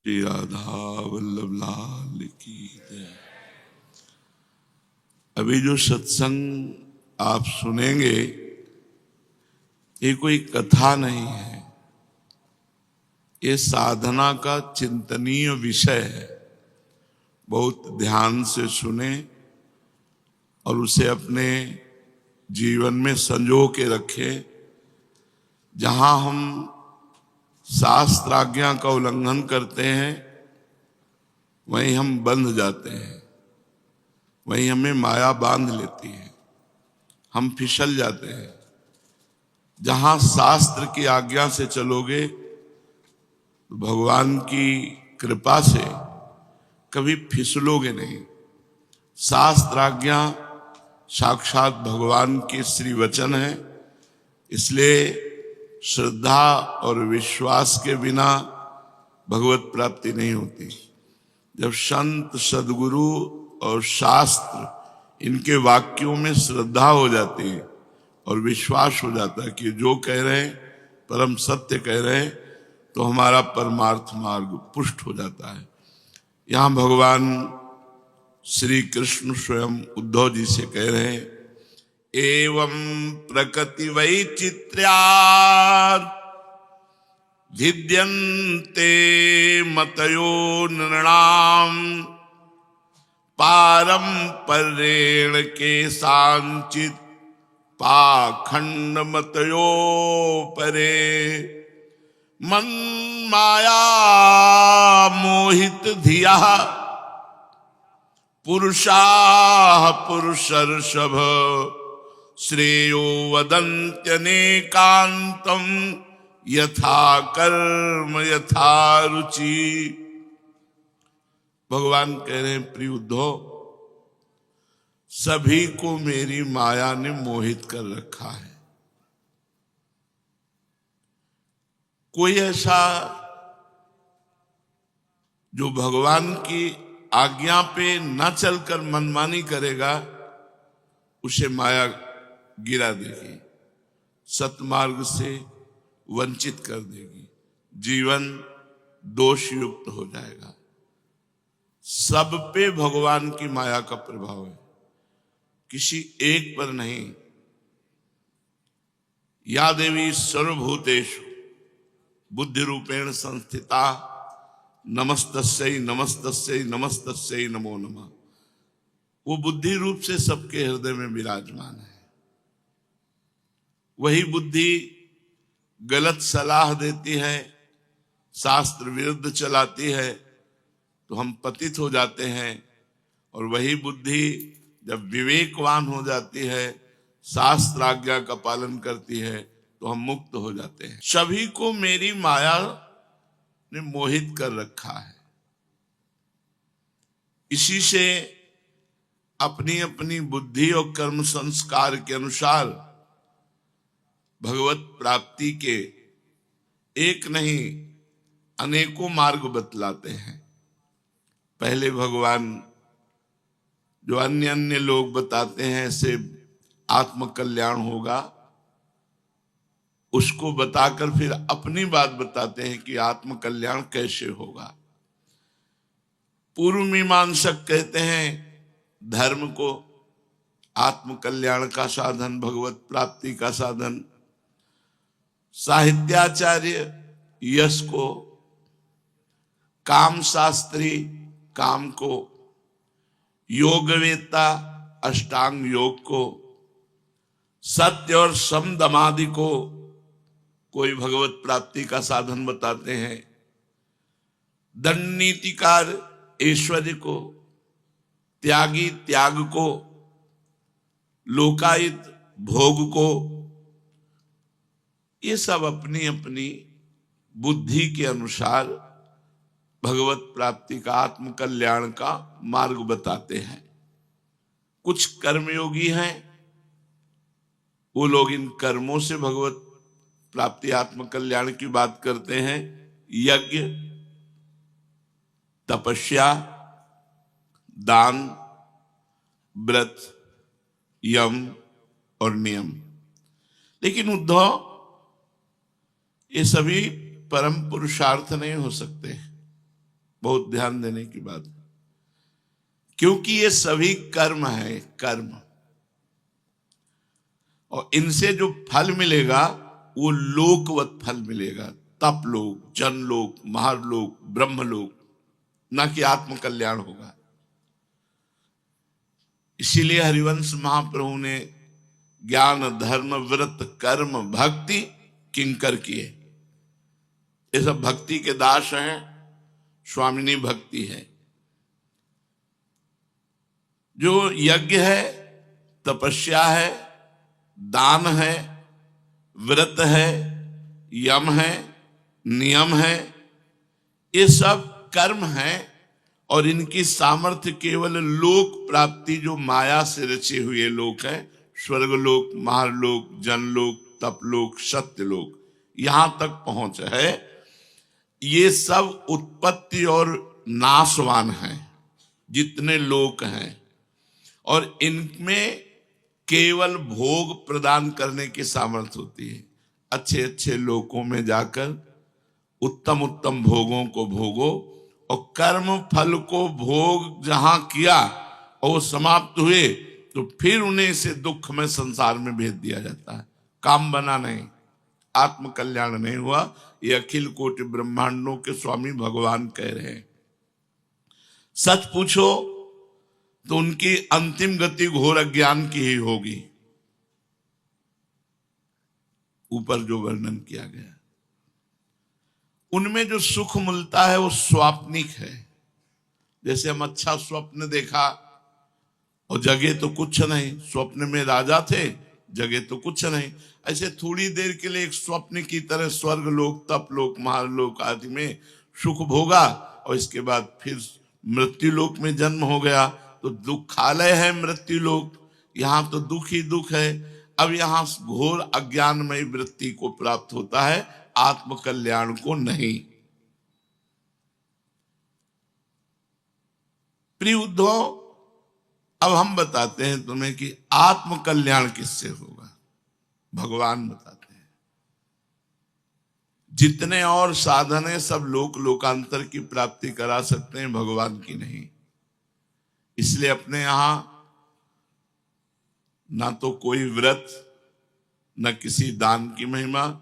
श्री राधा वल्लभ लाल की जय। अभी जो सत्संग आप सुनेंगे ये कोई कथा नहीं है, ये साधना का चिंतनीय विषय है। बहुत ध्यान से सुने और उसे अपने जीवन में संजो के रखें। जहां हम शास्त्राज्ञा का उल्लंघन करते हैं वहीं हम बंध जाते हैं, वहीं हमें माया बांध लेती है, हम फिसल जाते हैं। जहां शास्त्र की आज्ञा से चलोगे तो भगवान की कृपा से कभी फिसलोगे नहीं। शास्त्राज्ञा साक्षात भगवान की श्री वचन है, इसलिए श्रद्धा और विश्वास के बिना भगवत प्राप्ति नहीं होती। जब संत सद्गुरु और शास्त्र इनके वाक्यों में श्रद्धा हो जाती है और विश्वास हो जाता है कि जो कह रहे हैं परम सत्य कह रहे हैं, तो हमारा परमार्थ मार्ग पुष्ट हो जाता है। यहाँ भगवान श्री कृष्ण स्वयं उद्धव जी से कह रहे हैं, एवं प्रकृति वैचित्र्यात् भिद्यन्ते मतयो नृणाम् पारंपरेण के सांचित पाखंड मतयो परे मन माया मोहित धिया पुरुषा पुरुषर्षभ श्रेयो वदन्त्यनेकान्तं यथा कर्म यथा रुचि। भगवान कह रहे हैं, प्रिय उद्धव, सभी को मेरी माया ने मोहित कर रखा है। कोई ऐसा जो भगवान की आज्ञा पे न चलकर मनमानी करेगा, उसे माया गिरा देगी, सतमार्ग से वंचित कर देगी, जीवन दोष युक्त हो जाएगा। सब पे भगवान की माया का प्रभाव है, किसी एक पर नहीं। या देवी सर्वभूतेषु बुद्धि रूपेण संस्थिता नमस्तस्यै नमस्तस्यै नमस्तस्यै नमो नमः। वो बुद्धि रूप से सबके हृदय में विराजमान है। वही बुद्धि गलत सलाह देती है, शास्त्र विरुद्ध चलाती है, तो हम पतित हो जाते हैं। और वही बुद्धि जब विवेकवान हो जाती है, शास्त्र आज्ञा का पालन करती है, तो हम मुक्त हो जाते हैं। सभी को मेरी माया ने मोहित कर रखा है। इसी से अपनी अपनी बुद्धि और कर्म संस्कार के अनुसार भगवत प्राप्ति के एक नहीं अनेकों मार्ग बतलाते हैं। पहले भगवान जो अन्य अन्य लोग बताते हैं ऐसे आत्म कल्याण होगा, उसको बताकर फिर अपनी बात बताते हैं कि आत्म कल्याण कैसे होगा। पूर्व मीमांसक कहते हैं धर्म को आत्म कल्याण का साधन, भगवत प्राप्ति का साधन, साहित्याचार्य यश को, काम शास्त्री काम को, योगवेत्ता अष्टांग योग को, सत्य और सम दमादि को कोई भगवत प्राप्ति का साधन बताते हैं, दंड नीतिकार ऐश्वर्य को, त्यागी त्याग को, लोकायत भोग को। ये सब अपनी अपनी बुद्धि के अनुसार भगवत प्राप्ति का आत्म कल्याण का मार्ग बताते हैं। कुछ कर्मयोगी हैं, वो लोग इन कर्मों से भगवत प्राप्ति आत्म कल्याण की बात करते हैं। यज्ञ, तपस्या, दान, व्रत, यम और नियम। लेकिन उद्धव, ये सभी परम पुरुषार्थ नहीं हो सकते। बहुत ध्यान देने की बात है, क्योंकि ये सभी कर्म है, कर्म, और इनसे जो फल मिलेगा वो लोकवत फल मिलेगा, तप लोक, जन लोक, महालोक, ब्रह्मलोक, ना कि आत्म कल्याण होगा। इसीलिए हरिवंश महाप्रभु ने ज्ञान धर्म व्रत कर्म भक्ति किंकर किए। ये सब भक्ति के दास हैं, स्वामिनी भक्ति है। जो यज्ञ है, तपस्या है, दान है, व्रत है, यम है, नियम है, ये सब कर्म है, और इनकी सामर्थ्य केवल लोक प्राप्ति, जो माया से रचे हुए लोक है, स्वर्गलोक, महालोक, जनलोक, तपलोक, सत्यलोक, यहां तक पहुंच है। ये सब उत्पत्ति और नाशवान हैं, जितने लोक हैं, और इनमें केवल भोग प्रदान करने की सामर्थ्य होती है। अच्छे अच्छे लोकों में जाकर उत्तम उत्तम भोगों को भोगो, और कर्म फल को भोग जहां किया और वो समाप्त हुए, तो फिर उन्हें इसे दुख में संसार में भेज दिया जाता है। काम बना नहीं, आत्म कल्याण नहीं हुआ। ये अखिल कोटि ब्रह्मांडों के स्वामी भगवान कह रहे हैं। सच पूछो तो उनकी अंतिम गति घोर अज्ञान की ही होगी, ऊपर जो वर्णन किया गया। उनमें जो सुख मिलता है वो स्वाप्निक है। जैसे हम अच्छा स्वप्न देखा और जगह तो कुछ नहीं, स्वप्न में राजा थे, जगह तो कुछ नहीं, ऐसे थोड़ी देर के लिए एक स्वप्न की तरह स्वर्ग लोक, तप लोक, महालोक आदि में सुख भोगा, और इसके बाद फिर मृत्यु लोक में जन्म हो गया। तो दुखालय है मृत्यु लोक, यहां तो दुख ही दुख है। अब यहां घोर अज्ञानमय वृत्ति को प्राप्त होता है, आत्म कल्याण को नहीं। प्रिय उद्धव, अब हम बताते हैं तुम्हें कि आत्म कल्याण किससे होगा। भगवान बताते हैं। जितने और साधन है सब लोक लोकांतर की प्राप्ति करा सकते हैं, भगवान की नहीं। इसलिए अपने यहां ना तो कोई व्रत, न किसी दान की महिमा,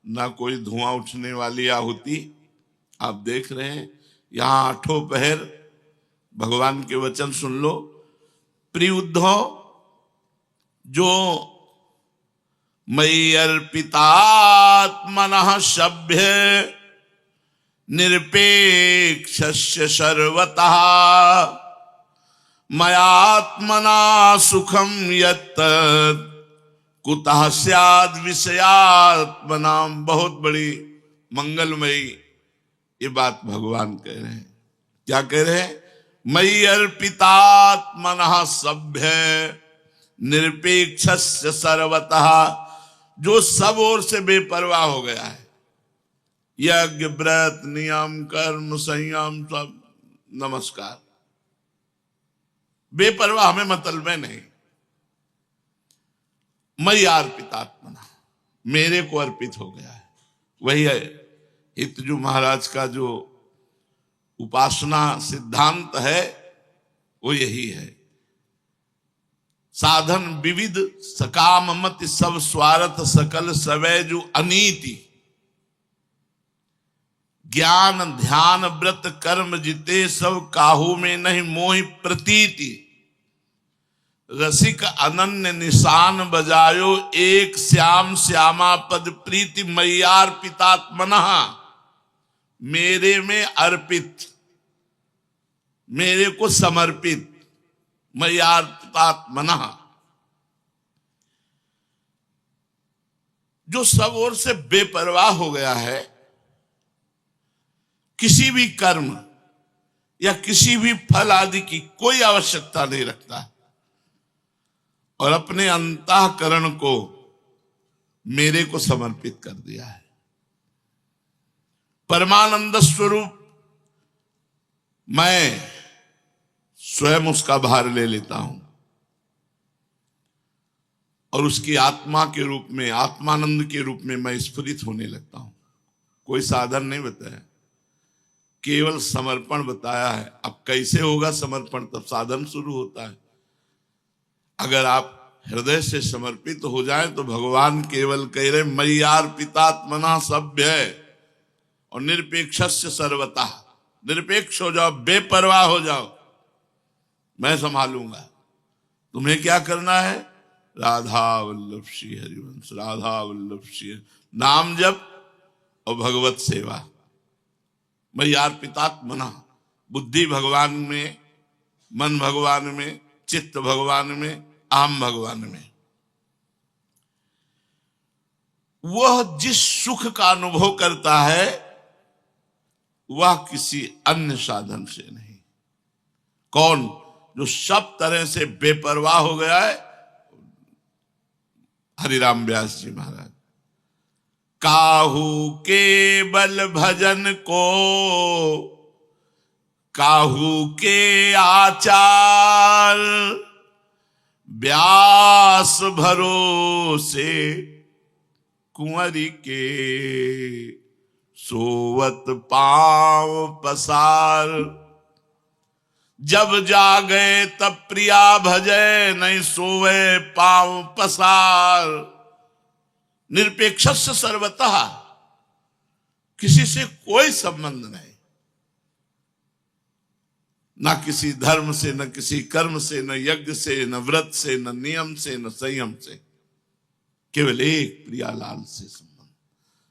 ना कोई धुआं उठने वाली आहुति। आप देख रहे हैं यहां आठों पहर भगवान के वचन सुन लो। प्रिय उद्धव, जो मयि अर्पितात्मनः सभ्य निरपेक्षस्य सर्वतः मयात्मना सुखम यत् कुतः स्याद् विषयात्मनाम। बहुत बड़ी मंगलमयी ये बात भगवान कह रहे हैं। क्या कह रहे हैं? मयि अर्पितात्मनः सभ्य निरपेक्षस्य सर्वतः, जो सब ओर से बेपरवाह हो गया है। यज्ञ व्रत नियम कर्म संयम सब नमस्कार, बेपरवाह, हमें मतलब में नहीं। मयि अर्पितात्मनः, मेरे को अर्पित हो गया है। वही है हितजू महाराज का जो उपासना सिद्धांत है, वो यही है। साधन विविध सकाम मति सब स्वार्थ सकल सवैजु अनीति, ज्ञान ध्यान व्रत कर्म जिते सब काहू में नहीं मोहि प्रतीति। रसिक अनन्य निशान बजायो एक श्याम श्यामा पद प्रीति मय्यार्पितात्मनः, मेरे में अर्पित, मेरे को समर्पित, मय्यार्पितात्मनः, जो सब ओर से बेपरवाह हो गया है, किसी भी कर्म या किसी भी फल आदि की कोई आवश्यकता नहीं रखता, और अपने अंतःकरण को मेरे को समर्पित कर दिया है। परमानंद स्वरूप मैं स्वयं उसका भार ले लेता हूं, और उसकी आत्मा के रूप में, आत्मानंद के रूप में मैं स्फुरित होने लगता हूं। कोई साधन नहीं बताया, केवल समर्पण बताया है। अब कैसे होगा समर्पण, तब साधन शुरू होता है। अगर आप हृदय से समर्पित हो जाए तो भगवान केवल कह रहे मयि अर्पितात्मना सभ्य और निरपेक्षस्य सर्वतः, निरपेक्ष हो जाओ, बेपरवाह हो जाओ, मैं संभालूंगा। तुम्हें क्या करना है? राधा वल्लभ श्री हरिवंश, राधा वल्लभ श्री, नाम जप और भगवत सेवा। मयि अर्पितात्मना, बुद्धि भगवान में, मन भगवान में, चित्त भगवान में, अहम भगवान में। वह जिस सुख का अनुभव करता है वह किसी अन्य साधन से नहीं। कौन? जो सब तरह से बेपरवाह हो गया है। हरिराम व्यास जी महाराज, काहू केवल भजन को काहू के आचार, व्यास भरोसे कुंवरी के सोवत पांव पसार। जब जागे तब प्रिया भजे, नहीं सोवे पांव पसार। निरपेक्षस्य सर्वतः, किसी से कोई संबंध नहीं, ना किसी धर्म से, न किसी कर्म से, न यज्ञ से, न व्रत से, न नियम से, न संयम से, केवल एक प्रियालाल से संबंध।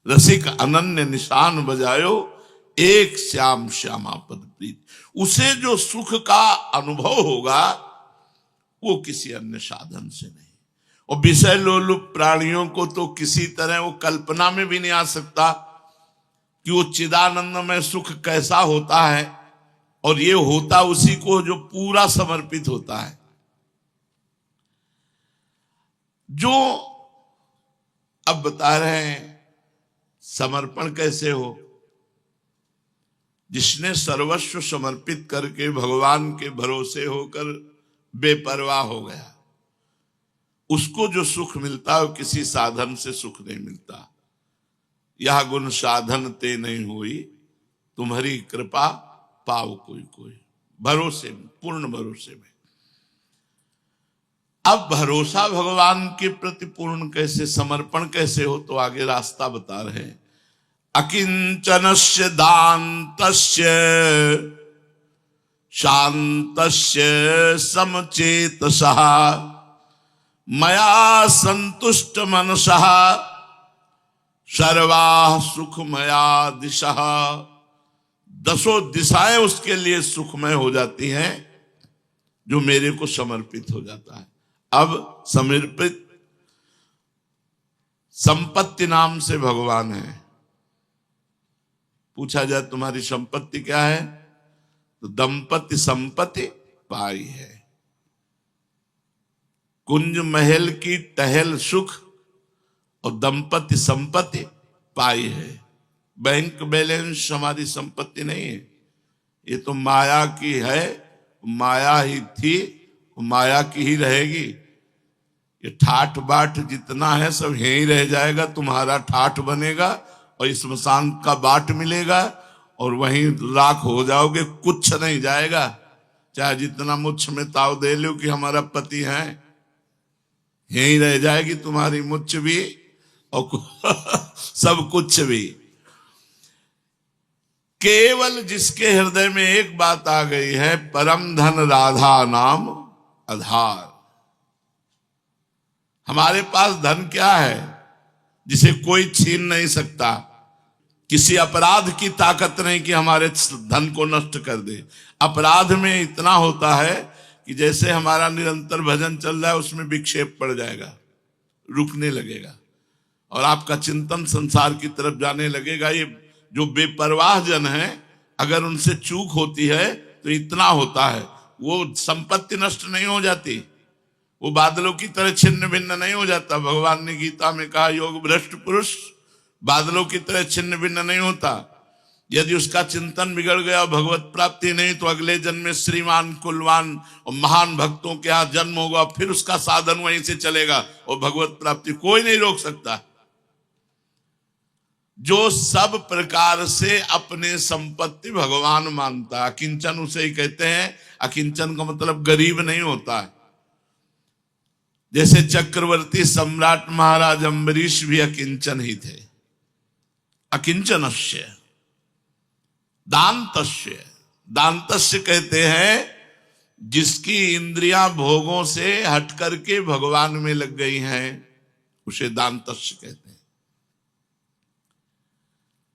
रसिक अनन्य निशान बजायो, एक श्याम श्यामा पद प्रीत। उसे जो सुख का अनुभव होगा वो किसी अन्य साधन से नहीं। और विषय लोलुप प्राणियों को तो किसी तरह वो कल्पना में भी नहीं आ सकता कि वो चिदानंद में सुख कैसा होता है। और ये होता उसी को जो पूरा समर्पित होता है। जो अब बता रहे हैं समर्पण कैसे हो, जिसने सर्वस्व समर्पित करके भगवान के भरोसे होकर बेपरवाह हो गया, उसको जो सुख मिलता है वो किसी साधन से सुख नहीं मिलता। यह गुण साधन ते नहीं हुई, तुम्हारी कृपा पाओ कोई कोई। भरोसे में, पूर्ण भरोसे में। अब भरोसा भगवान के प्रति पूर्ण कैसे, समर्पण कैसे हो, तो आगे रास्ता बता रहे हैं। अकिंचनस्य दान्तस्य शान्तस्य समचेतसः मया संतुष्ट मनसः सर्वाः सुखमया दिशः। दसों दिशाएं उसके लिए सुखमय हो जाती हैं जो मेरे को समर्पित हो जाता है। अब समर्पित संपत्ति नाम से भगवान है। पूछा जाए तुम्हारी संपत्ति क्या है, तो दंपति संपत्ति पाई है। कुंज महल की टहल सुख और दंपति संपत्ति पाई है। बैंक बैलेंस हमारी संपत्ति नहीं है, ये तो माया की है। माया ही थी, माया की ही रहेगी। ये ठाठ बाट जितना है सब यहीं रह जाएगा। तुम्हारा ठाठ बनेगा और स्मशान का बाट मिलेगा और वहीं राख हो जाओगे, कुछ नहीं जाएगा। चाहे जितना मुच्छ में ताव दे लो कि हमारा पति है, यहीं रह जाएगी तुम्हारी मुच्छ भी और सब कुछ भी। केवल जिसके हृदय में एक बात आ गई है, परम धन राधा नाम आधार। हमारे पास धन क्या है जिसे कोई छीन नहीं सकता। किसी अपराध की ताकत नहीं कि हमारे धन को नष्ट कर दे। अपराध में इतना होता है कि जैसे हमारा निरंतर भजन चल रहा है उसमें विक्षेप पड़ जाएगा, रुकने लगेगा और आपका चिंतन संसार की तरफ जाने लगेगा। ये जो बेपरवाह जन है, अगर उनसे चूक होती है तो इतना होता है, वो संपत्ति नष्ट नहीं हो जाती, वो बादलों की तरह छिन्न भिन्न नहीं हो जाता। भगवान ने गीता में कहा योग भ्रष्ट पुरुष बादलों की तरह छिन्न भिन्न नहीं होता। यदि उसका चिंतन बिगड़ गया, भगवत प्राप्ति नहीं, तो अगले जन्म में श्रीमान कुलवान और महान भक्तों के यहाँ जन्म होगा, फिर उसका साधन वहीं से चलेगा और भगवत प्राप्ति कोई नहीं रोक सकता। जो सब प्रकार से अपने संपत्ति भगवान मानता है, अकिंचन उसे ही कहते हैं। अकिंचन का मतलब गरीब नहीं होता है। जैसे चक्रवर्ती सम्राट महाराज अम्बरीश भी अकिंचन ही थे। अकिंचनस्य दान्तस्य, दान्तस्य कहते हैं जिसकी इंद्रियां भोगों से हट करके भगवान में लग गई हैं, उसे दान्तस्य कहते हैं।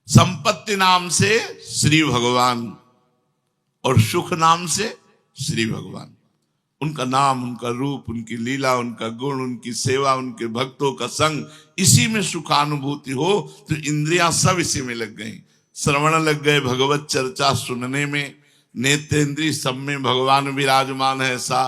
संपत्ति नाम से श्री भगवान और सुख नाम से श्री भगवान। उनका नाम, उनका रूप, उनकी लीला, उनका गुण, उनकी सेवा, उनके भक्तों का संग, इसी में सुखानुभूति हो तो इंद्रियां सब इसी में लग गई। श्रवण लग गए भगवत चर्चा सुनने में, नेत्रेंद्रिय सब में भगवान विराजमान है ऐसा।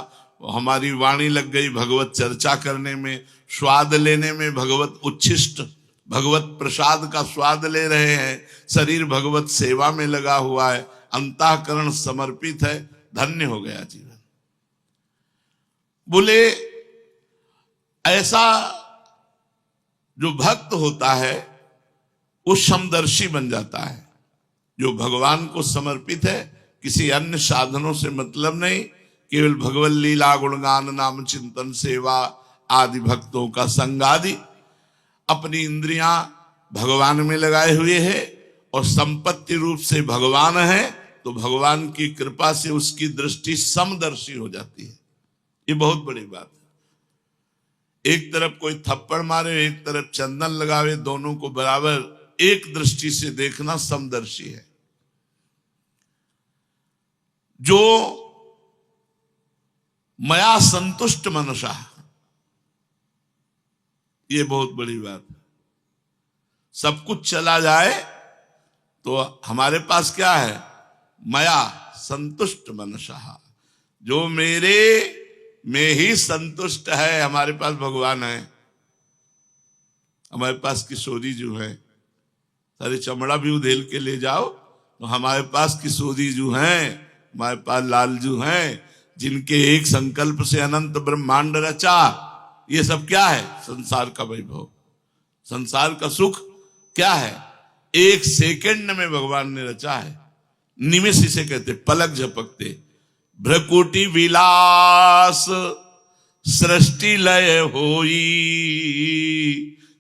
हमारी वाणी लग गई भगवत चर्चा करने में, स्वाद लेने में, भगवत उच्छिष्ट भगवत प्रसाद का स्वाद ले रहे हैं। शरीर भगवत सेवा में लगा हुआ है, अंतःकरण समर्पित है, धन्य हो गया जीवन। बोले ऐसा जो भक्त होता है वो समदर्शी बन जाता है। जो भगवान को समर्पित है, किसी अन्य साधनों से मतलब नहीं, केवल भगवत लीला गुणगान नाम चिंतन सेवा आदि भक्तों का संग आदि, अपनी इंद्रियां भगवान में लगाए हुए है और संपत्ति रूप से भगवान है, तो भगवान की कृपा से उसकी दृष्टि समदर्शी हो जाती है। ये बहुत बड़ी बात है। एक तरफ कोई थप्पड़ मारे, एक तरफ चंदन लगावे, दोनों को बराबर एक दृष्टि से देखना समदर्शी है। जो मया संतुष्ट मनुष्य, ये बहुत बड़ी बात है। सब कुछ चला जाए तो हमारे पास क्या है? मया संतुष्ट मनुष्य, जो मेरे में ही संतुष्ट है। हमारे पास भगवान है, हमारे पास किशोरी जो है, सारे चमड़ा भी उधेल के ले जाओ तो हमारे पास किशोरी जो हैं, हमारे पास लालजू हैं, जिनके एक संकल्प से अनंत ब्रह्मांड रचा। ये सब क्या है? संसार का वैभव, संसार का सुख क्या है? एक सेकंड में भगवान ने रचा है। निमिष इसे कहते, पलक झपकते। भ्रकुटी विलास सृष्टि लय होई,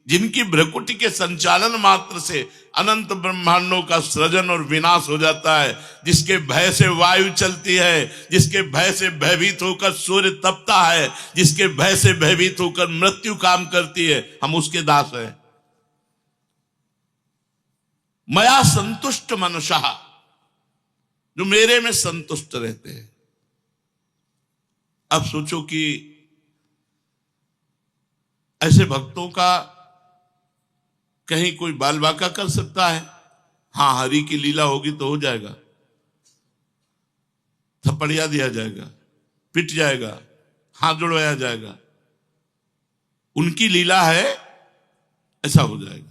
जिनकी भ्रकुटी के संचालन मात्र से अनंत ब्रह्मांडों का सृजन और विनाश हो जाता है, जिसके भय से वायु चलती है, जिसके भय से भयभीत होकर सूर्य तपता है, जिसके भय से भयभीत होकर मृत्यु काम करती है, हम उसके दास हैं। मया संतुष्ट मनुष्य, जो मेरे में संतुष्ट रहते हैं। अब सोचो कि ऐसे भक्तों का कहीं कोई बाल बाका कर सकता है? हाँ, हरि की लीला होगी तो हो जाएगा, थप्पड़िया दिया जाएगा, पिट जाएगा, हाथ जोड़वाया जाएगा। उनकी लीला है, ऐसा हो जाएगा।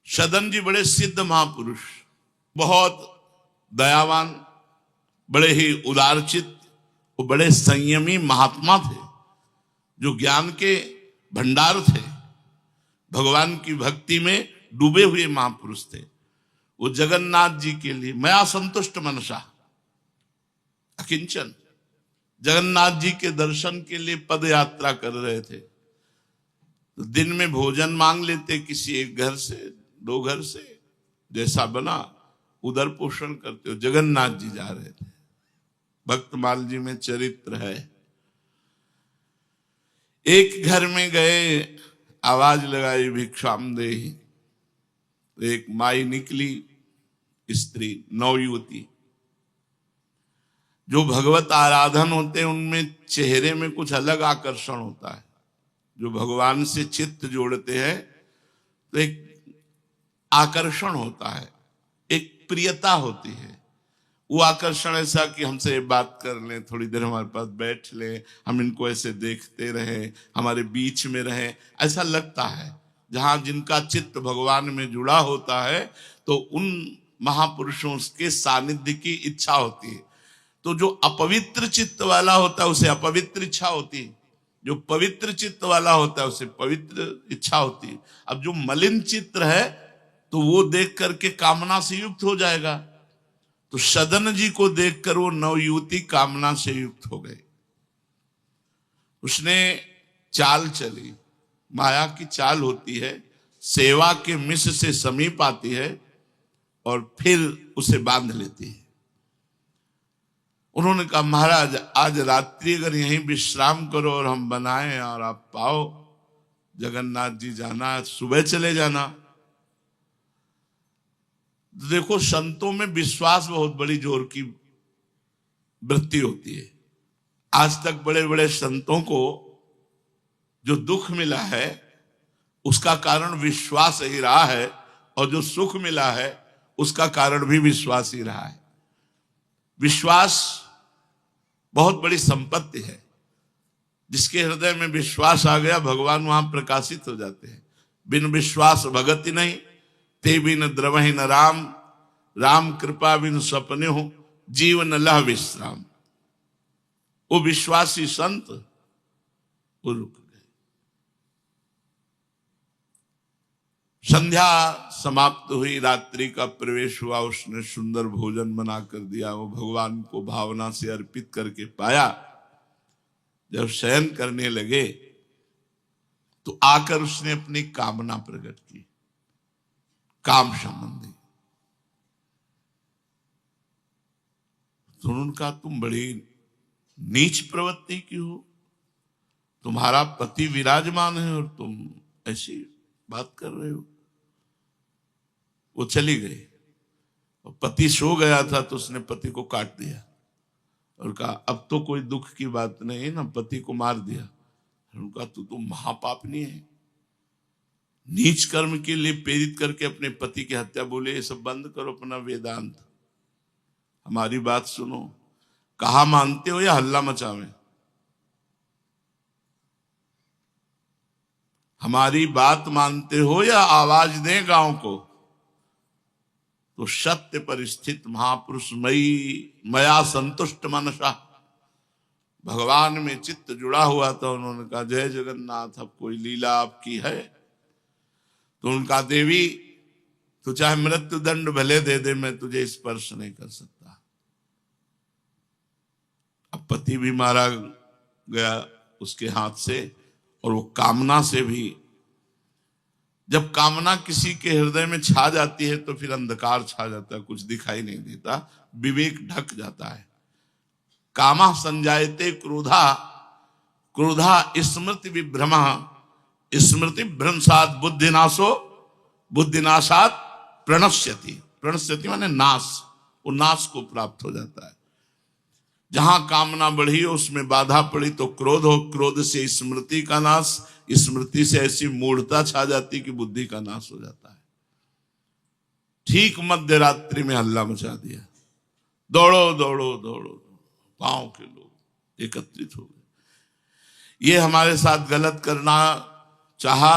सदन जी बड़े सिद्ध महापुरुष, बहुत दयावान, बड़े ही उदारचित, वो बड़े संयमी महात्मा थे, जो ज्ञान के भंडार थे, भगवान की भक्ति में डूबे हुए महापुरुष थे। वो जगन्नाथ जी के लिए मया संतुष्ट मनसा, अकिंचन, जगन्नाथ जी के दर्शन के लिए पद यात्रा कर रहे थे। तो दिन में भोजन मांग लेते किसी एक घर से, दो घर से, जैसा बना उधर पोषण करते हो। जगन्नाथ जी जा रहे थे, भक्तमाल जी में चरित्र है। एक घर में गए, आवाज लगाई भिक्षाम देहि, तो एक माई निकली, स्त्री, नवयुवती। जो भगवत आराधन होते हैं उनमें चेहरे में कुछ अलग आकर्षण होता है। जो भगवान से चित्त जोड़ते हैं तो एक आकर्षण होता है, एक प्रियता होती है। वो आकर्षण ऐसा कि हमसे बात कर लें, थोड़ी देर हमारे पास बैठ लें, हम इनको ऐसे देखते रहें, हमारे बीच में रहें, ऐसा लगता है। जहां जिनका चित्त भगवान में जुड़ा होता है तो उन महापुरुषों के सानिध्य की इच्छा होती है। तो जो अपवित्र चित्त वाला होता है उसे अपवित्र इच्छा होती है, जो पवित्र चित्त वाला होता है उसे पवित्र इच्छा होती है। अब जो मलिन चित्त है तो वो देख करके कामना से युक्त हो जाएगा। तो सदन जी को देखकर वो नवयुवती कामना से युक्त हो गई। उसने चाल चली, माया की चाल होती है, सेवा के मिश से समीप आती है और फिर उसे बांध लेती है। उन्होंने कहा महाराज आज रात्रि अगर यहीं विश्राम करो और हम बनाएं और आप पाओ जगन्नाथ जी जाना, सुबह चले जाना। देखो संतों में विश्वास बहुत बड़ी जोर की वृत्ति होती है। आज तक बड़े बड़े संतों को जो दुख मिला है उसका कारण विश्वास ही रहा है, और जो सुख मिला है उसका कारण भी विश्वास ही रहा है। विश्वास बहुत बड़ी संपत्ति है। जिसके हृदय में विश्वास आ गया भगवान वहां प्रकाशित हो जाते हैं। बिन विश्वास भगति नहीं, ते बिन द्रवहि न राम, राम कृपा बिन सपने हो, जीवन लह विश्राम। वो विश्वासी संत वो रुक गए। संध्या समाप्त हुई, रात्रि का प्रवेश हुआ, उसने सुंदर भोजन बना कर दिया, वो भगवान को भावना से अर्पित करके पाया। जब शयन करने लगे तो आकर उसने अपनी कामना प्रकट की, काम संबंधी। तो उन्होंने कहा तुम बड़ी नीच प्रवृत्ति की हो, तुम्हारा पति विराजमान है और तुम ऐसी बात कर रहे हो। वो चली गई और पति सो गया था तो उसने पति को काट दिया और कहा अब तो कोई दुख की बात नहीं है ना, पति को मार दिया। उनका तो महापापनी है, नीच कर्म के लिए प्रेरित करके अपने पति की हत्या। बोले ये सब बंद करो अपना वेदांत, हमारी बात सुनो। कहा मानते हो या हल्ला मचावे? हमारी बात मानते हो या आवाज दें गांव को? तो सत्य पर स्थित महापुरुष मई मया संतुष्ट मनसा, भगवान में चित्त जुड़ा हुआ था। उन्होंने कहा जय जगन्नाथ, अब कोई लीला आपकी है? तो उनका देवी तो चाहे मृत्यु दंड भले दे दे, मैं तुझे स्पर्श नहीं कर सकता। अब पति भी मारा गया उसके हाथ से, और वो कामना से भी। जब कामना किसी के हृदय में छा जाती है तो फिर अंधकार छा जाता है, कुछ दिखाई नहीं देता, विवेक ढक जाता है। कामा संजायते क्रोधा, क्रोधा स्मृति विभ्रमा, स्मृति भ्रंशात बुद्धिनाशो, बुद्धिनाशात प्रणश्यति। प्रणश्यति माने नाश, वो नाश को प्राप्त हो जाता है। जहां कामना बढ़ी हो उसमें बाधा पड़ी तो क्रोध हो, क्रोध से स्मृति का नाश, स्मृति से ऐसी मूढ़ता छा जाती कि बुद्धि का नाश हो जाता है। ठीक मध्य रात्रि में हल्ला मचा दिया, दौड़ो दौड़ो दौड़ो, गांव के लोग एकत्रित हो गए। ये हमारे साथ गलत करना चाहा,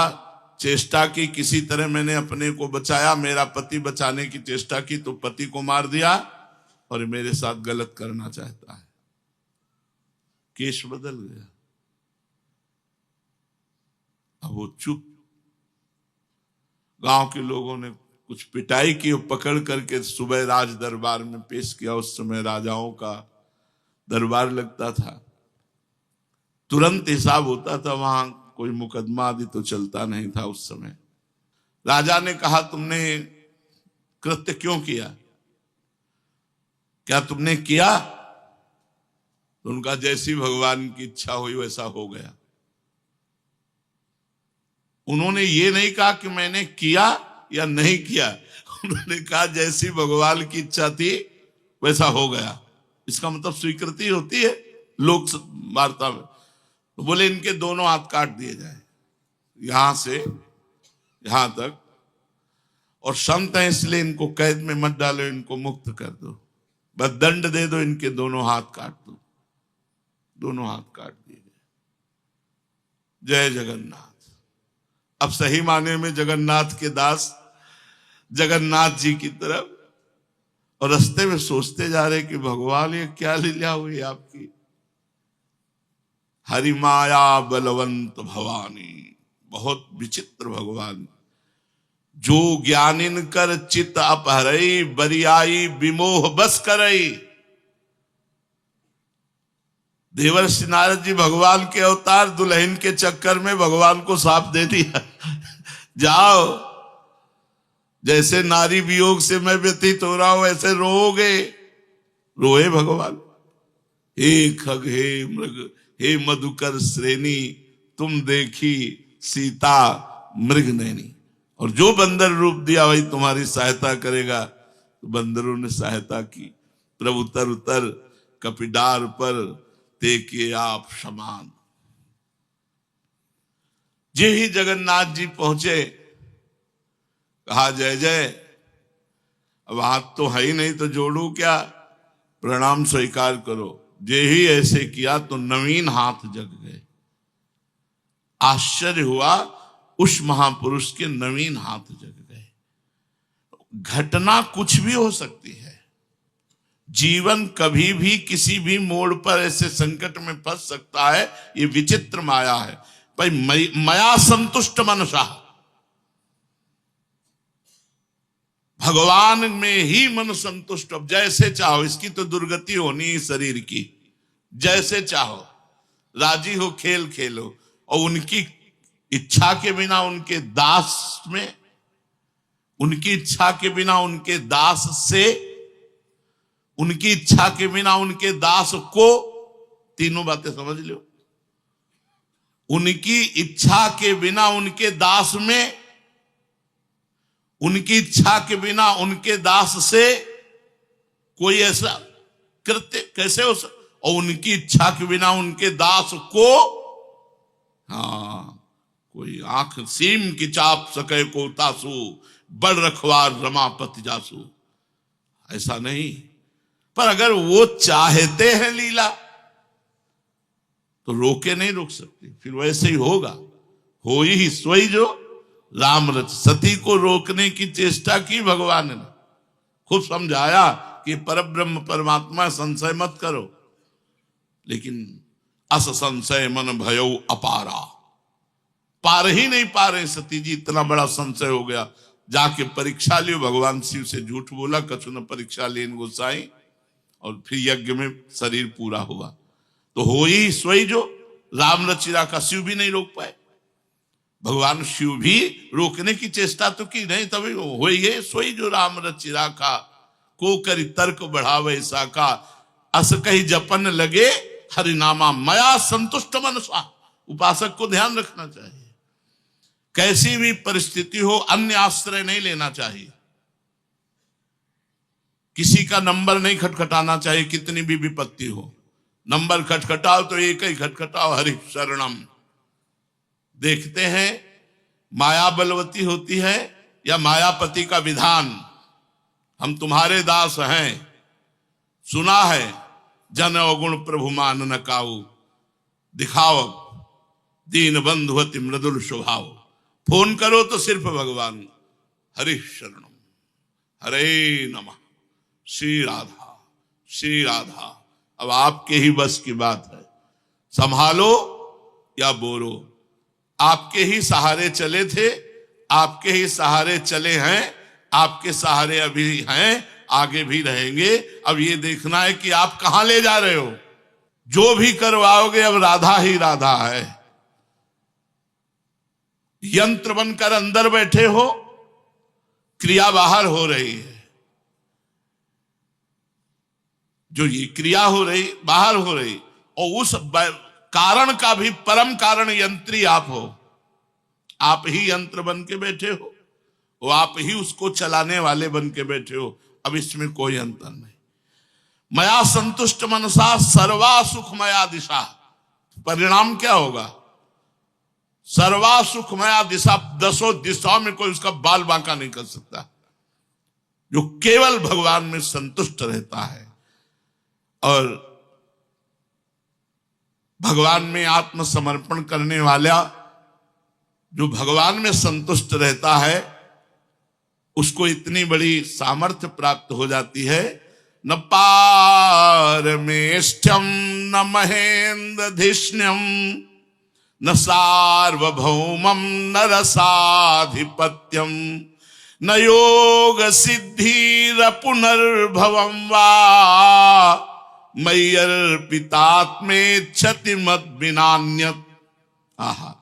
चेष्टा की, किसी तरह मैंने अपने को बचाया, मेरा पति बचाने की चेष्टा की तो पति को मार दिया, और मेरे साथ गलत करना चाहता है। केस बदल गया। अब वो चुप। गांव के लोगों ने कुछ पिटाई की और पकड़ करके सुबह राज दरबार में पेश किया। उस समय राजाओं का दरबार लगता था, तुरंत हिसाब होता था, वहां कोई मुकदमा आदि तो चलता नहीं था उस समय। राजा ने कहा तुमने कृत्य क्यों किया, क्या तुमने किया? तो उनका जैसी भगवान की इच्छा हुई वैसा हो गया। उन्होंने ये नहीं कहा कि मैंने किया या नहीं किया, उन्होंने कहा जैसी भगवान की इच्छा थी वैसा हो गया। इसका मतलब स्वीकृति होती है लोक वार्ता में। तो बोले इनके दोनों हाथ काट दिए जाए, यहां से यहां तक, और संत है इसलिए इनको कैद में मत डालो, इनको मुक्त कर दो, बस दंड दे दो, इनके दोनों हाथ काट दो। दोनों हाथ काट दिए गए। जय जगन्नाथ। अब सही माने में जगन्नाथ के दास जगन्नाथ जी की तरफ, और रास्ते में सोचते जा रहे कि भगवान ये क्या लीला हुई आपकी। हरि माया बलवंत भवानी। बहुत विचित्र भगवान। जो ज्ञानिन कर चित अपहरई, बरियाई विमोह बस करई। देवर्षि नारद जी भगवान के अवतार, दुल्हन के चक्कर में भगवान को साफ दे दिया जाओ, जैसे नारी वियोग से मैं व्यतीत हो रहा हूं ऐसे रोओगे। रोए भगवान। हे खग हे मृग हे मधुकर श्रेणी, तुम देखी सीता मृग नैनी। और जो बंदर रूप दिया वही तुम्हारी सहायता करेगा। तो बंदरों ने सहायता की। प्रभु उतर उतर कपिडार पर, ते के आप समान। जे ही जगन्नाथ जी पहुंचे, कहा जय जय। अब हाथ तो है ही नहीं तो जोड़ू क्या, प्रणाम स्वीकार करो। जे ही ऐसे किया तो नवीन हाथ जग गए। आश्चर्य हुआ, उस महापुरुष के नवीन हाथ जग गए। घटना कुछ भी हो सकती है। जीवन कभी भी किसी भी मोड़ पर ऐसे संकट में फंस सकता है। ये विचित्र माया है भाई। मया संतुष्ट मनसा, भगवान में ही मन संतुष्ट। अब जैसे चाहो, इसकी तो दुर्गति होनी ही शरीर की। जैसे चाहो राजी हो, खेल खेलो। और उनकी इच्छा के बिना उनके दास में, उनकी इच्छा के बिना उनके दास से, उनकी इच्छा के बिना उनके दास को, तीनों बातें समझ लो। उनकी इच्छा के बिना उनके दास में, उनकी इच्छा के बिना उनके दास से कोई ऐसा कृत्य कैसे हो सकता। और उनकी इच्छा के बिना उनके दास को, हाँ, कोई आंख सीम की चाप सके को तासु, बड़ रखवार रमापति जासु। ऐसा नहीं। पर अगर वो चाहते हैं लीला तो रोके नहीं रोक सकते, फिर वैसे ही होगा। हो ही सोई जो राम रच। सती को रोकने की चेष्टा की भगवान ने, खूब समझाया कि परब्रह्म परमात्मा, संशय मत करो। लेकिन अस संशय मन भयो अपारा, पार ही नहीं पा रहे सती जी। इतना बड़ा संशय हो गया। जाके परीक्षा लियो। भगवान शिव से झूठ बोला, कछु न परीक्षा लेन गोसाई। और फिर यज्ञ में शरीर पूरा हुआ। तो हो ही सोई जो राम रचिरा का। शिव भी नहीं रोक पाए। भगवान शिव भी रोकने की चेष्टा तो की नहीं, तभी हो ही सोई जो राम रचिरा का। को करी तर्क बढ़ावे साका, अस कही जपन लगे हरिनामा, मया संतुष्ट मनसा। उपासक को ध्यान रखना चाहिए, कैसी भी परिस्थिति हो अन्य आश्रय नहीं लेना चाहिए। किसी का नंबर नहीं खटखटाना चाहिए, कितनी भी विपत्ति हो। नंबर खटखटाओ तो एक ही खटखटाओ, हरि शरणम। देखते हैं माया बलवती होती है या मायापति का विधान। हम तुम्हारे दास हैं। सुना है जन अवगुण प्रभु मान न काऊ, दिखाओ दीन बंधुवती मृदुल स्वभाव। फोन करो तो सिर्फ भगवान, हरि शरणम, हरे नमः, श्री राधा, श्री राधा। अब आपके ही बस की बात है, संभालो या बोलो। आपके ही सहारे चले थे, आपके ही सहारे चले हैं, आपके सहारे अभी हैं, आगे भी रहेंगे। अब ये देखना है कि आप कहां ले जा रहे हो। जो भी करवाओगे अब राधा ही राधा है। यंत्र बनकर अंदर बैठे हो, क्रिया बाहर हो रही है। जो ये क्रिया हो रही बाहर हो रही, और उस कारण का भी परम कारण यंत्री आप हो। आप ही यंत्र बन के बैठे हो, वो आप ही उसको चलाने वाले बन के बैठे हो। अब इसमें कोई अंतर नहीं। मया संतुष्ट मनसा सर्वा सुखमया दिशा। परिणाम क्या होगा? सर्वा सुखमया दिशा, दसों दिशाओं में कोई उसका बाल बांका नहीं कर सकता। जो केवल भगवान में संतुष्ट रहता है और भगवान में आत्मसमर्पण करने वाला, जो भगवान में संतुष्ट रहता है, उसको इतनी बड़ी सामर्थ्य प्राप्त हो जाती है। न पार पारमेष्ठ्यम न महेन्द्रधिष्ण्यम न सार्वभौमम न रसाधिपत्यम न योग सिद्धिर पुनर्भवम वा मय्यर्पितात्मेच्छति मद विनान्यत्। आहा,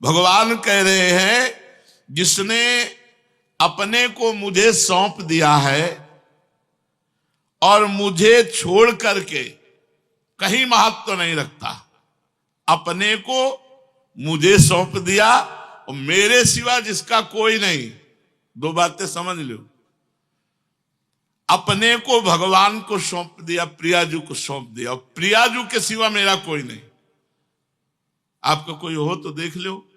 भगवान कह रहे हैं जिसने अपने को मुझे सौंप दिया है और मुझे छोड़ करके कहीं महत्व नहीं रखता, अपने को मुझे सौंप दिया और मेरे सिवा जिसका कोई नहीं। दो बातें समझ लो, अपने को भगवान को सौंप दिया, प्रियाजू को सौंप दिया, और प्रियाजू के सिवा मेरा कोई नहीं। आपका कोई हो तो देख लो,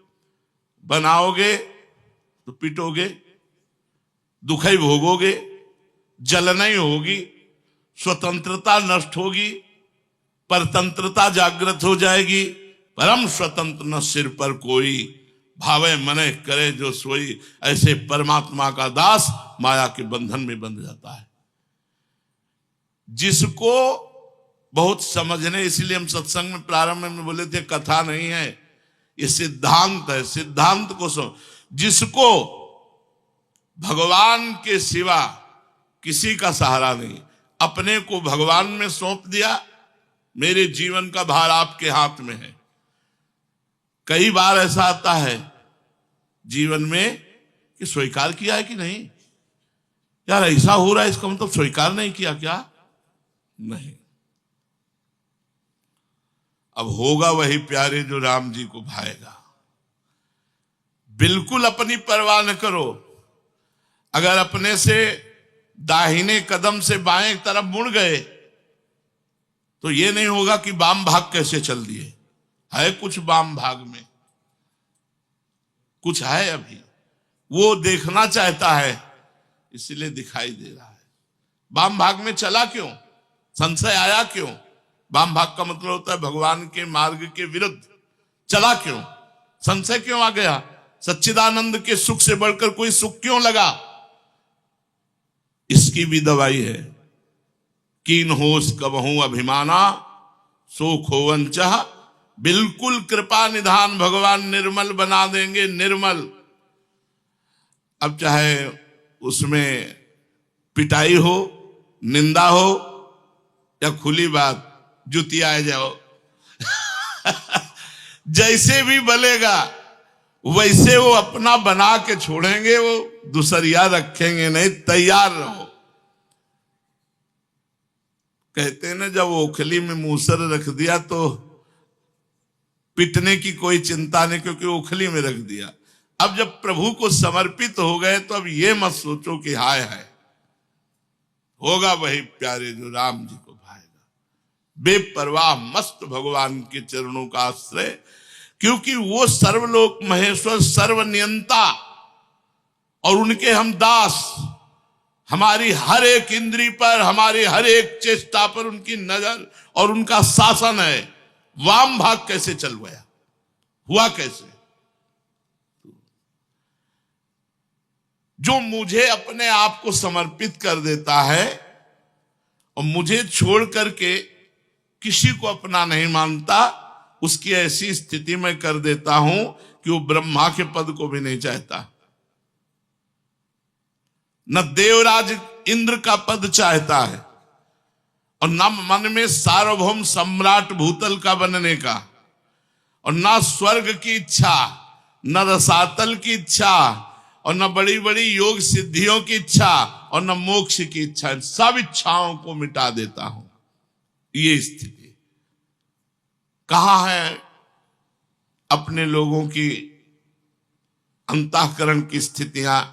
बनाओगे तो पिटोगे, दुखई भोगोगे, जलना ही होगी, स्वतंत्रता नष्ट होगी, परतंत्रता जागृत हो जाएगी। परम स्वतंत्र न सिर पर कोई, भावे मने करे जो सोई। ऐसे परमात्मा का दास माया के बंधन में बंध जाता है। जिसको बहुत समझने, इसलिए हम सत्संग में प्रारंभ में बोले थे कथा नहीं है, ये सिद्धांत है। सिद्धांत को समझ, जिसको भगवान के सिवा किसी का सहारा नहीं, अपने को भगवान में सौंप दिया, मेरे जीवन का भार आपके हाथ में है। कई बार ऐसा आता है जीवन में कि स्वीकार किया है कि नहीं, यार ऐसा हो रहा है, इसका मतलब स्वीकार नहीं किया क्या? नहीं। अब होगा वही प्यारे जो राम जी को भाएगा। बिल्कुल अपनी परवाह न करो। अगर अपने से दाहिने कदम से बाएं तरफ मुड़ गए तो ये नहीं होगा कि वाम भाग कैसे चल दिए। है कुछ वाम भाग में, कुछ है अभी, वो देखना चाहता है इसलिए दिखाई दे रहा है। वाम भाग में चला क्यों? संशय आया क्यों? वाम भाग का मतलब होता है भगवान के मार्ग के विरुद्ध। चला क्यों? संशय क्यों आ गया? सच्चिदानंद के सुख से बढ़कर कोई सुख क्यों लगा? इसकी भी दवाई है। कीन होश कबहू अभिमाना सो खोवन चाह, बिल्कुल कृपा निधान भगवान निर्मल बना देंगे, निर्मल। अब चाहे उसमें पिटाई हो, निंदा हो, या खुली बात जुतिया जाओ जैसे भी बलेगा वैसे वो अपना बना के छोड़ेंगे, वो दूसरिया रखेंगे नहीं। तैयार रहो। कहते हैं ना, जब ओखली में मूसर रख दिया तो पिटने की कोई चिंता नहीं, क्योंकि ओखली में रख दिया। अब जब प्रभु को समर्पित हो गए तो अब ये मत सोचो कि हाय है, होगा वही प्यारे जो राम जी को भाएगा। बेपरवाह मस्त भगवान के चरणों का आश्रय, क्योंकि वो सर्वलोक महेश्वर, सर्वनियंता, और उनके हम दास। हमारी हर एक इंद्री पर, हमारी हर एक चेष्टा पर उनकी नजर और उनका शासन है। वाम भाग कैसे चल गया? हुआ कैसे? जो मुझे अपने आप को समर्पित कर देता है और मुझे छोड़ करके किसी को अपना नहीं मानता, उसकी ऐसी स्थिति में कर देता हूं कि वो ब्रह्मा के पद को भी नहीं चाहता, न देवराज इंद्र का पद चाहता है, और न मन में सार्वभौम सम्राट भूतल का बनने का, और न स्वर्ग की इच्छा, न रसातल की इच्छा, और न बड़ी बड़ी योग सिद्धियों की इच्छा, और न मोक्ष की इच्छा। सब इच्छाओं को मिटा देता हूं। ये स्थिति कहां है अपने लोगों की अंतःकरण की स्थितियां?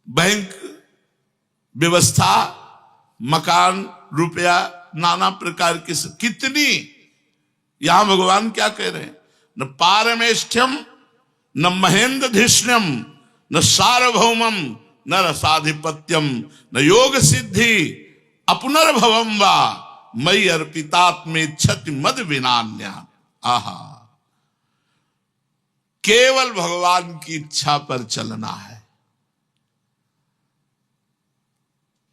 बैंक व्यवस्था, मकान, रुपया, नाना प्रकार की कितनी। यहां भगवान क्या कह रहे हैं? न पारमेष्ठ्यम न महेन्द्रधिष्ण्यम न सार्वभौमम न रसाधिपत्यम न योग सिद्धि अपुनर्भवम वा मयि अर्पितात्मेच्छति मद विनान्या। आहा, केवल भगवान की इच्छा पर चलना है।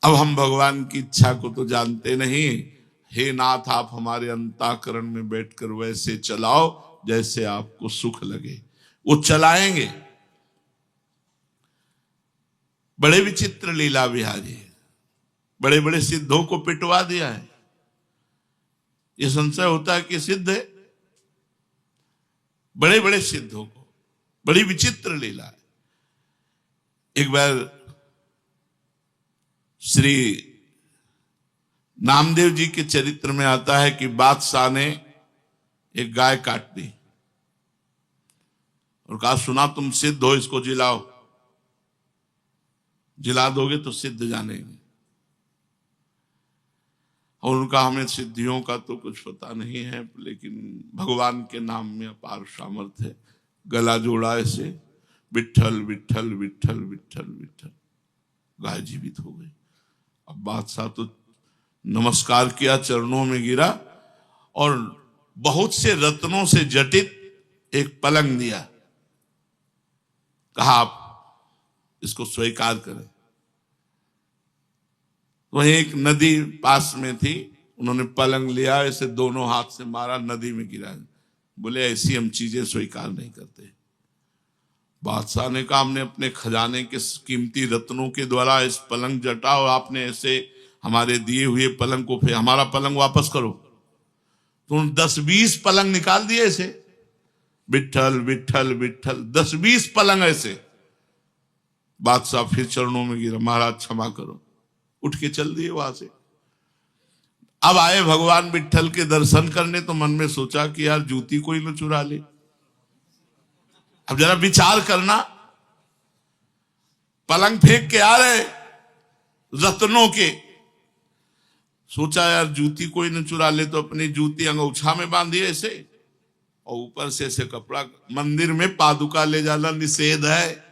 अब हम भगवान की इच्छा को तो जानते नहीं। हे नाथ, आप हमारे अंतःकरण में बैठकर वैसे चलाओ जैसे आपको सुख लगे। वो चलाएंगे। बड़े विचित्र लीला बिहारी है। बड़े बड़े सिद्धों को पिटवा दिया है। यह संशय होता है कि सिद्ध है। बड़े बड़े सिद्धों को, बड़ी विचित्र लीला है। एक बार श्री नामदेव जी के चरित्र में आता है कि बादशाह ने एक गाय काट दी और कहा, सुना तुम सिद्ध हो, इसको जिलाओ। जिला दोगे तो सिद्ध जानेंगे। और उनका, हमें सिद्धियों का तो कुछ पता नहीं है, लेकिन भगवान के नाम में अपार सामर्थ्य है। गला जोड़ा ऐसे, विट्ठल विट्ठल विट्ठल विट्ठल विट्ठल, गाय जीवित हो गई। अब बादशाह तो नमस्कार किया, चरणों में गिरा और बहुत से रत्नों से जटित एक पलंग दिया। कहा, आप इसको स्वीकार करें। वहीं एक नदी पास में थी, उन्होंने पलंग लिया, ऐसे दोनों हाथ से मारा, नदी में गिरा। बोले, ऐसी हम चीजें स्वीकार नहीं करते। बादशाह ने कहा, हमने अपने खजाने के कीमती रत्नों के द्वारा इस पलंग जटा और आपने ऐसे हमारे दिए हुए पलंग को, फिर हमारा पलंग वापस करो। तो 10-20 पलंग निकाल दिए ऐसे, विट्ठल विट्ठल विट्ठल, 10-20 पलंग ऐसे। बादशाह फिर चरणों में गिरा, महाराज क्षमा करो। उठ के चल दिए वहां से। अब आए भगवान विट्ठल के दर्शन करने, तो मन में सोचा कि यार जूती कोई न चुरा ले। अब जरा विचार करना, पलंग फेंक के आ रहे रत्नों के, सोचा यार जूती कोई न चुरा ले, तो अपनी जूती अंगूछा में बांधी ऐसे, और ऊपर से ऐसे कपड़ा। मंदिर में पादुका ले जाना निषेध है।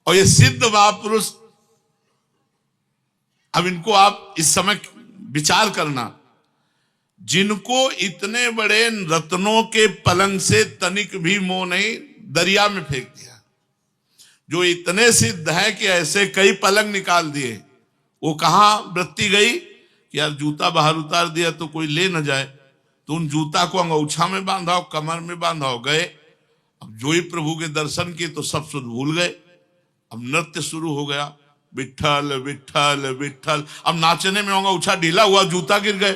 और ये सिद्ध महापुरुष, अब इनको आप इस समय विचार करना, जिनको इतने बड़े रत्नों के पलंग से तनिक भी मोह नहीं, दरिया में फेंक दिया। जो इतने सिद्ध है कि ऐसे कई पलंग निकाल दिए, वो कहां वृत्ति गई कि यार जूता बाहर उतार दिया तो कोई ले न जाए, तो उन जूता को अंगूछा में बांधा, कमर में बांधा, गए। अब जो ही प्रभु के दर्शन किए तो सब सुध भूल गए। अब नृत्य शुरू हो गया, विट्ठल विट्ठल विट्ठल। अब नाचने में अंगूछा ढीला हुआ, जूता गिर गए।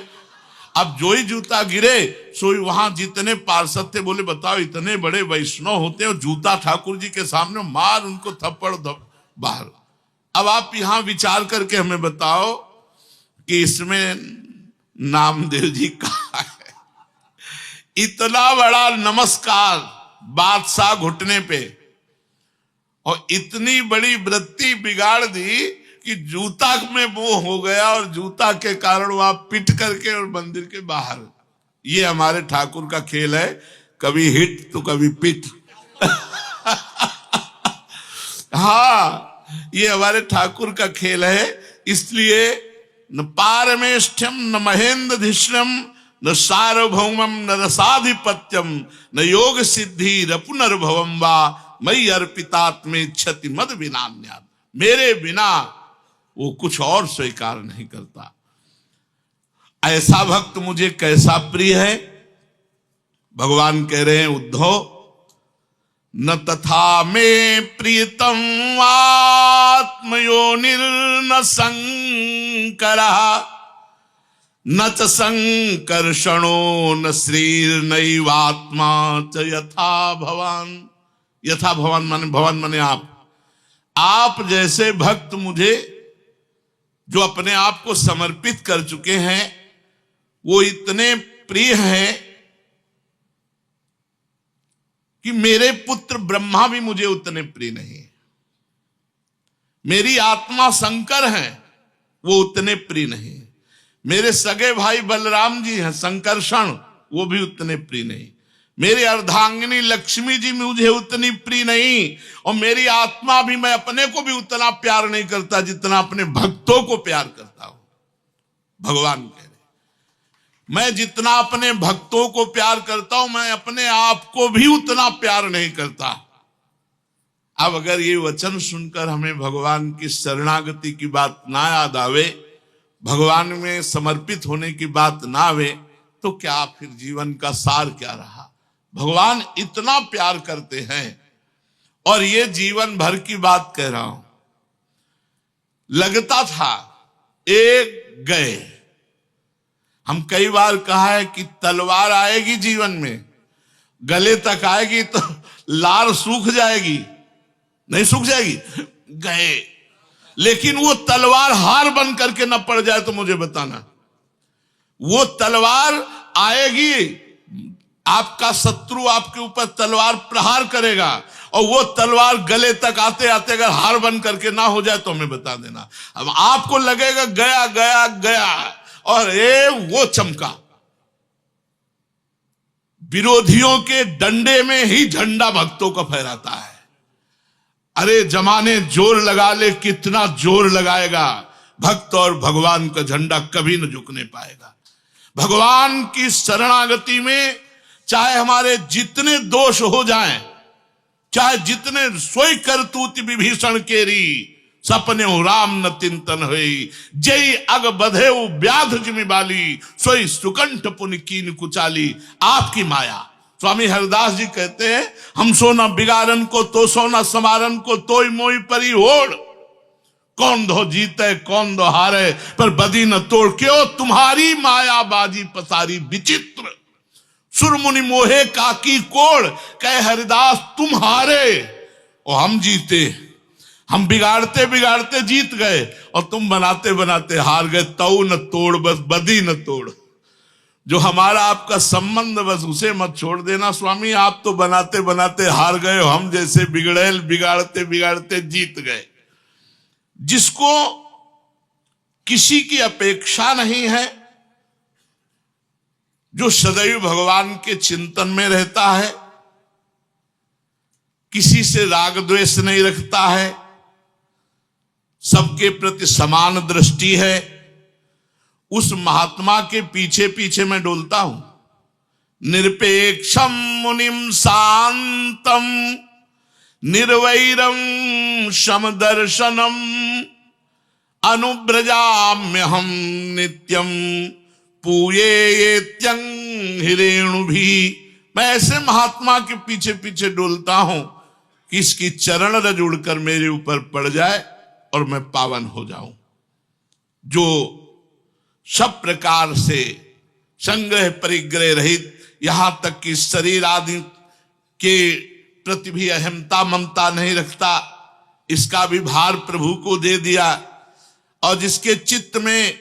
अब जो ही जूता गिरे, सो वहां जितने पार्षद थे बोले, बताओ इतने बड़े वैष्णव होते हैं, जूता ठाकुर जी के सामने, मार उनको थप्पड़ बाहर। अब आप यहां विचार करके हमें बताओ कि इसमें नामदेव जी कहा है? इतना बड़ा नमस्कार बादशाह घुटने पे, और इतनी बड़ी वृत्ति बिगाड़ दी कि जूता में मोह हो गया, और जूता के कारण वहां पिट करके और मंदिर के बाहर। ये हमारे ठाकुर का खेल है, कभी हिट तो कभी पिट। हाँ, ये हमारे ठाकुर का खेल है। इसलिए न पारमेष्ठ्यम न महेंद्रधिष्णम न सार्वभौमम न रसाधिपत्यम न योग सिद्धि रपुनर्भवम वा मई अर्पितात्मे क्षति मद बिना, मेरे बिना वो कुछ और स्वीकार नहीं करता। ऐसा भक्त मुझे कैसा प्रिय है। भगवान कह रहे हैं, उद्धव न तथा में प्रियतम आत्मयोनिर्न संकरा न च संकर्षणो न श्रीर्नैवात्मा च यथा भवान। यथा भवान माने, भवान माने आप जैसे भक्त मुझे जो अपने आप को समर्पित कर चुके हैं, वो इतने प्रिय हैं कि मेरे पुत्र ब्रह्मा भी मुझे उतने प्रिय नहीं। मेरी आत्मा शंकर है, वो उतने प्रिय नहीं। मेरे सगे भाई बलराम जी हैं संकर्षण, वो भी उतने प्रिय नहीं। मेरी अर्धांगिनी लक्ष्मी जी मुझे उतनी प्रिय नहीं। और मेरी आत्मा भी, मैं अपने को भी उतना प्यार नहीं करता जितना अपने भक्तों को प्यार करता हूं। भगवान कह रहे, मैं जितना अपने भक्तों को प्यार करता हूं, मैं अपने आप को भी उतना प्यार नहीं करता। अब अगर ये वचन सुनकर हमें भगवान की शरणागति की बात ना याद आवे, भगवान में समर्पित होने की बात ना आवे, तो क्या फिर जीवन का सार क्या रहा। भगवान इतना प्यार करते हैं, और ये जीवन भर की बात कह रहा हूं। लगता था एक गए, हम कई बार कहा है कि तलवार आएगी जीवन में, गले तक आएगी तो लार सूख जाएगी, नहीं सूख जाएगी, गए। लेकिन वो तलवार हार बन करके न पड़ जाए तो मुझे बताना। वो तलवार आएगी, आपका शत्रु आपके ऊपर तलवार प्रहार करेगा, और वो तलवार गले तक आते आते अगर हार बन करके ना हो जाए तो हमें बता देना। अब आपको लगेगा गया गया गया, और वो चमका। विरोधियों के डंडे में ही झंडा भक्तों का फहराता है। अरे जमाने जोर लगा ले, कितना जोर लगाएगा, भक्त और भगवान का झंडा कभी न झुकने पाएगा। भगवान की शरणागति में चाहे हमारे जितने दोष हो जाएं, चाहे जितने सोई करतूत विभीषण केरी, सपने राम न चिंतन हुई, जय अग बधे व्याध जिमि बाली, सोई सुकंठ पुन कीन कुचाली। आपकी माया। स्वामी हरिदास जी कहते हैं, हम सोना बिगाड़न को तो सोना समारन को, तोय मोई परी होड़, कौन दो जीते कौन दो हारे, पर बदी न तोड़, क्यों तुम्हारी माया बाजी पसारी विचित्र, सुरमुनि मोहे काकी कोड़। कहे हरिदास तुम हारे और हम जीते, हम बिगाड़ते बिगाड़ते जीत गए और तुम बनाते बनाते हार गए। तऊ न तोड़ बस बदी न तोड़। जो हमारा आपका संबंध बस उसे मत छोड़ देना स्वामी, आप तो बनाते बनाते हार गए, हम जैसे बिगड़ेल बिगाड़ते बिगाड़ते जीत गए। जिसको किसी की अपेक्षा नहीं है, जो सदैव भगवान के चिंतन में रहता है, किसी से राग द्वेष नहीं रखता है, सबके प्रति समान दृष्टि है, उस महात्मा के पीछे पीछे मैं डोलता हूं। निरपेक्षम मुनिम शांतम निर्वैरम समदर्शनम अनुब्रजाम्य हम नित्यम पूयेत्यं हिरेणु भी। मैं ऐसे महात्मा के पीछे पीछे डोलता हूं कि इसकी चरण रज उड़कर मेरे ऊपर पड़ जाए और मैं पावन हो जाऊं। जो सब प्रकार से संग्रह परिग्रह रहित, यहां तक कि शरीर आदि के प्रति भी अहमता ममता नहीं रखता, इसका भी भार प्रभु को दे दिया, और जिसके चित्त में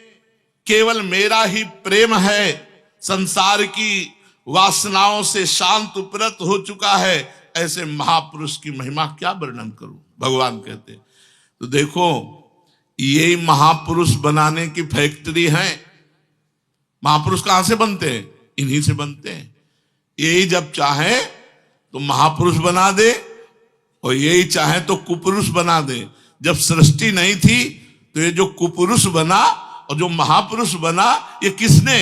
केवल मेरा ही प्रेम है, संसार की वासनाओं से शांत उपरत हो चुका है, ऐसे महापुरुष की महिमा क्या वर्णन करूं। भगवान कहते हैं तो देखो, ये महापुरुष बनाने की फैक्ट्री है। महापुरुष कहां से बनते हैं? इन्हीं से बनते हैं। यही जब चाहे तो महापुरुष बना दे, और यही चाहे तो कुपुरुष बना दे। जब सृष्टि नहीं थी तो ये जो कुपुरुष बना और जो महापुरुष बना, ये किसने?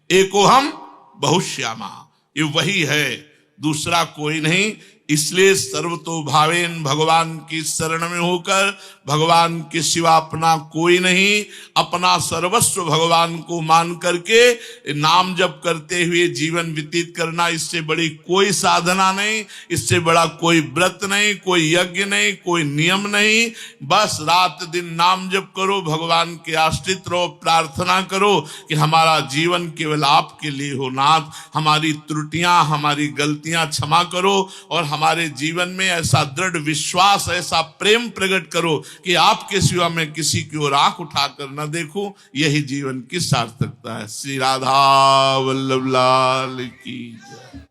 एको हम बहुश्यामा, ये वही है, दूसरा कोई नहीं। इसलिए सर्वतो भावेन भगवान की शरण में होकर, भगवान के सिवा अपना कोई नहीं, अपना सर्वस्व भगवान को मान करके नाम जप करते हुए जीवन व्यतीत करना, इससे बड़ी कोई साधना नहीं, इससे बड़ा कोई व्रत नहीं, कोई यज्ञ नहीं, कोई नियम नहीं। बस रात दिन नाम जप करो, भगवान के आश्रित रहो, प्रार्थना करो कि हमारा जीवन केवल आपके लिए हो नाथ, हमारी त्रुटियां हमारी गलतियां क्षमा करो, और हमारे जीवन में ऐसा दृढ़ विश्वास, ऐसा प्रेम प्रकट करो कि आपके सिवा मैं किसी की ओर आंख उठाकर न देखूं। यही जीवन की सार्थकता है। श्री राधा वल्लभ लाल की जय।